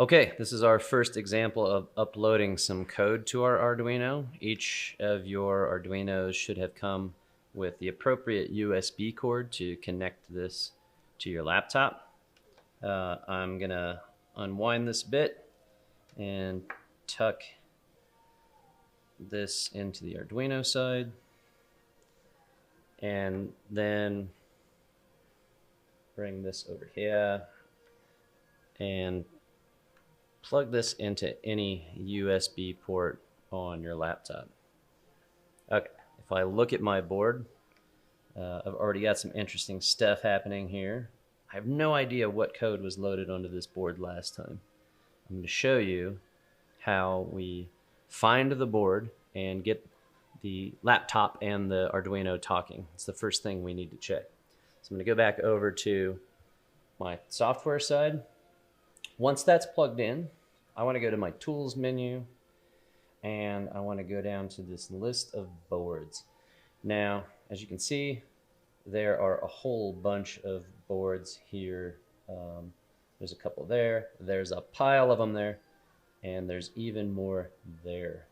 Okay, this is our first example of uploading some code to our Arduino. Each of your Arduinos should have come with the appropriate USB cord to connect this to your laptop. I'm gonna unwind this bit and tuck this into the Arduino side, and then bring this over here and plug this into any USB port on your laptop. Okay, if I look at my board, I've already got some interesting stuff happening here. I have no idea what code was loaded onto this board last time. I'm going to show you how we find the board and get the laptop and the Arduino talking. It's the first thing we need to check. So I'm going to go back over to my software side. Once that's plugged in, I want to go to my tools menu and I want to go down to this list of boards. Now, as you can see, there are a whole bunch of boards here. There's a couple there, there's a pile of them there, and there's even more there.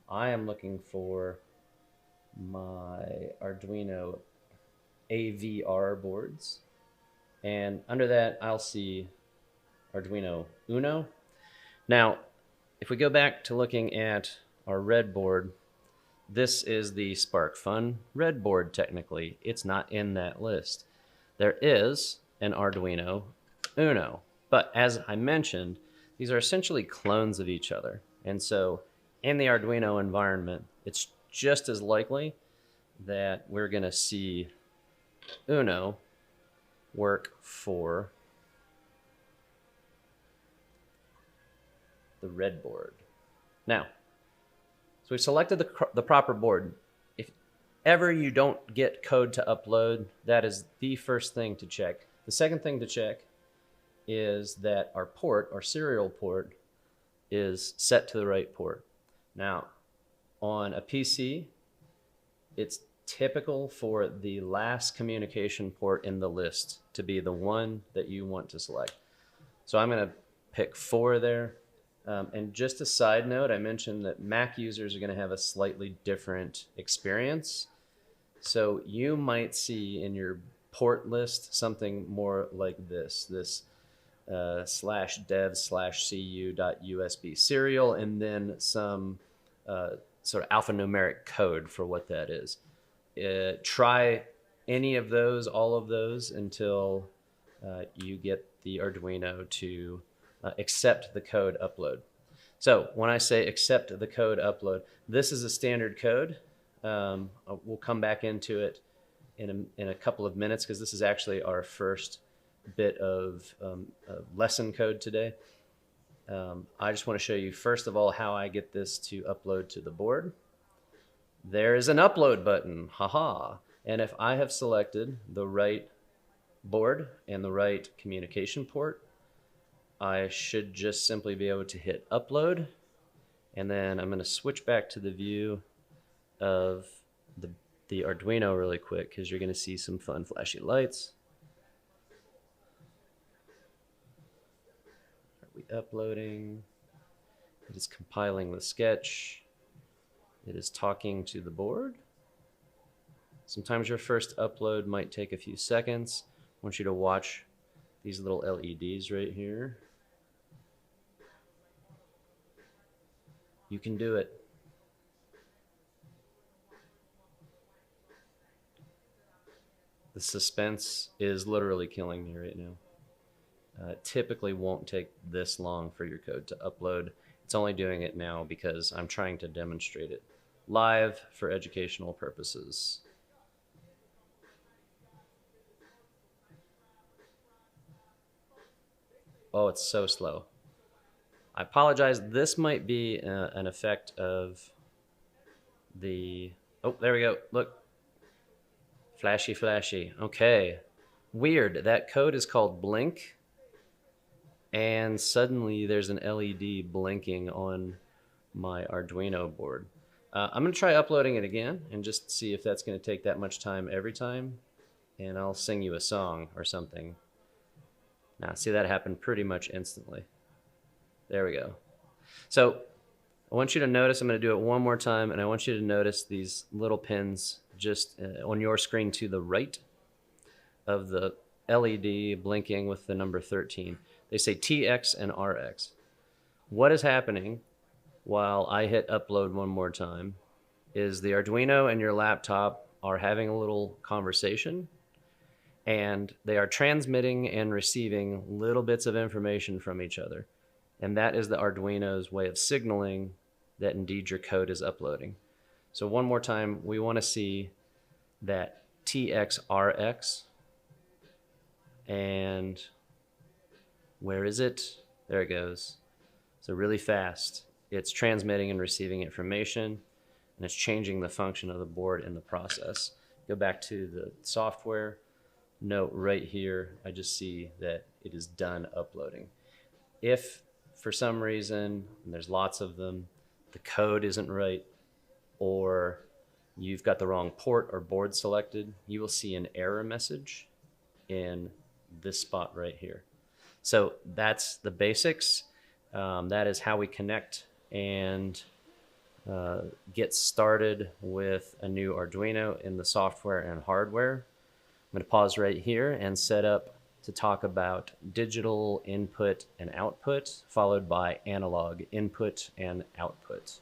I am looking for my Arduino AVR boards, and under that I'll see Arduino Uno. Now, if we go back to looking at our red board, this is the SparkFun red board technically. It's not in that list. There is an Arduino Uno, but as I mentioned, these are essentially clones of each other. And so in the Arduino environment, it's just as likely that we're going to see Uno work for the red board. Now, so we've selected the proper board. If ever you don't get code to upload, that is the first thing to check. The second thing to check is that our port, our serial port, is set to the right port. Now, on a PC, it's typical for the last communication port in the list to be the one that you want to select. So I'm going to pick 4 there. And just a side note, I mentioned that Mac users are going to have a slightly different experience. So you might see in your port list something more like this /dev/cu.usb serial, and then some sort of alphanumeric code for what that is. Try any of those, all of those, until you get the Arduino to accept the code upload. So when I say accept the code upload, this is a standard code. We'll come back into it in a couple of minutes because this is actually our first bit of lesson code today. I just want to show you first of all how I get this to upload to the board. There is an upload button, haha. And if I have selected the right board and the right communication port, I should just simply be able to hit upload, and then I'm going to switch back to the view of the Arduino really quick because you're going to see some fun flashy lights. Are we uploading? It is compiling the sketch. It is talking to the board. Sometimes your first upload might take a few seconds. I want you to watch these little LEDs right here. You can do it. The suspense is literally killing me right now. It typically won't take this long for your code to upload. It's only doing it now because I'm trying to demonstrate it live for educational purposes. Oh, it's so slow. I apologize. This might be an effect of the... Oh, there we go. Look. Flashy, flashy. Okay. Weird. That code is called blink. And suddenly there's an LED blinking on my Arduino board. I'm going to try uploading it again and just see if that's going to take that much time every time. And I'll sing you a song or something. Now, see, that happened pretty much instantly. There we go. So I want you to notice, I'm going to do it one more time, and I want you to notice these little pins just on your screen to the right of the LED blinking with the number 13. They say TX and RX. What is happening while I hit upload one more time is the Arduino and your laptop are having a little conversation, and they are transmitting and receiving little bits of information from each other. And that is the Arduino's way of signaling that indeed your code is uploading. So one more time, we want to see that TXRX. And where is it? There it goes. So really fast, it's transmitting and receiving information, and it's changing the function of the board in the process. Go back to the software. Note right here, I just see that it is done uploading. If for some reason, and there's lots of them, the code isn't right, or you've got the wrong port or board selected, you will see an error message in this spot right here. So that's the basics. That is how we connect and get started with a new Arduino in the software and hardware. I'm going to pause right here and set up to talk about digital input and output, followed by analog input and output.